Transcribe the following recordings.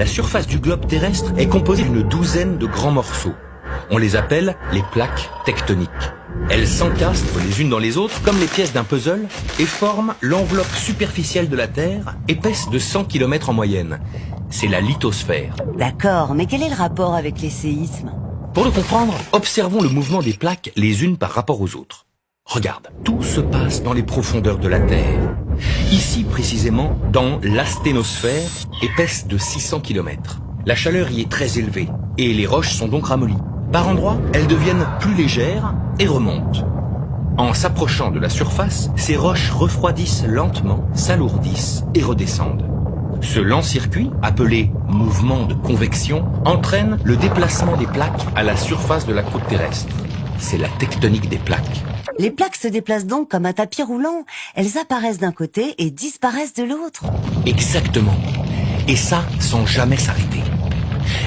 La surface du globe terrestre est composée d'une douzaine de grands morceaux. On les appelle les plaques tectoniques. Elles s'encastrent les unes dans les autres comme les pièces d'un puzzle et forment l'enveloppe superficielle de la Terre, épaisse de 100 km en moyenne. C'est la lithosphère. D'accord, mais quel est le rapport avec les séismes? Pour le comprendre, observons le mouvement des plaques les unes par rapport aux autres. Regarde, tout se passe dans les profondeurs de la Terre. Ici précisément, dans l'asténosphère, épaisse de 600 km. La chaleur y est très élevée et les roches sont donc ramollies. Par endroits, elles deviennent plus légères et remontent. En s'approchant de la surface, ces roches refroidissent lentement, s'alourdissent et redescendent. Ce lent circuit, appelé mouvement de convection, entraîne le déplacement des plaques à la surface de la croûte terrestre. C'est la tectonique des plaques. Les plaques se déplacent donc comme un tapis roulant. Elles apparaissent d'un côté et disparaissent de l'autre. Exactement. Et ça, sans jamais s'arrêter.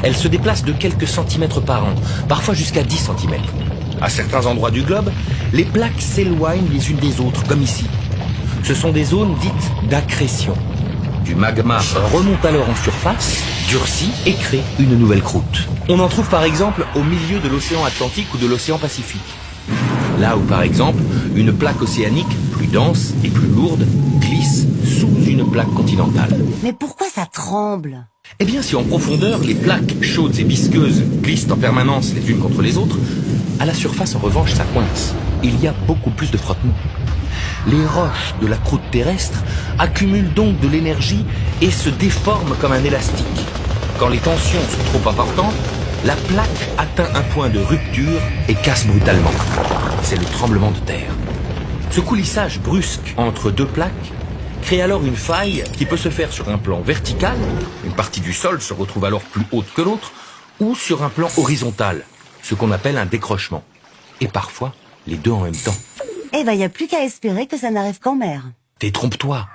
Elles se déplacent de quelques centimètres par an, parfois jusqu'à 10 centimètres. À certains endroits du globe, les plaques s'éloignent les unes des autres, comme ici. Ce sont des zones dites d'accrétion. Du magma remonte alors en surface, durcit et crée une nouvelle croûte. On en trouve par exemple au milieu de l'océan Atlantique ou de l'océan Pacifique. Là où par exemple, une plaque océanique, plus dense et plus lourde, glisse sous une plaque continentale. Mais pourquoi ça tremble? Eh bien, si en profondeur, les plaques chaudes et visqueuses glissent en permanence les unes contre les autres, à la surface, en revanche, ça coince. Il y a beaucoup plus de frottement. Les roches de la croûte terrestre accumulent donc de l'énergie et se déforment comme un élastique. Quand les tensions sont trop importantes, la plaque atteint un point de rupture et casse brutalement. C'est le tremblement de terre. Ce coulissage brusque entre deux plaques crée alors une faille qui peut se faire sur un plan vertical, une partie du sol se retrouve alors plus haute que l'autre, ou sur un plan horizontal, ce qu'on appelle un décrochement. Et parfois, les deux en même temps. Eh ben, y a plus qu'à espérer que ça n'arrive qu'en mer. Détrompe-toi.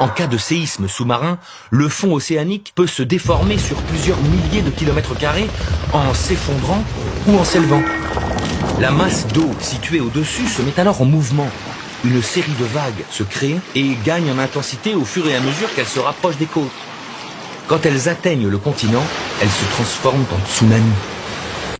En cas de séisme sous-marin, le fond océanique peut se déformer sur plusieurs milliers de kilomètres carrés en s'effondrant ou en s'élevant. La masse d'eau située au-dessus se met alors en mouvement. Une série de vagues se crée et gagne en intensité au fur et à mesure qu'elles se rapprochent des côtes. Quand elles atteignent le continent, elles se transforment en tsunamis.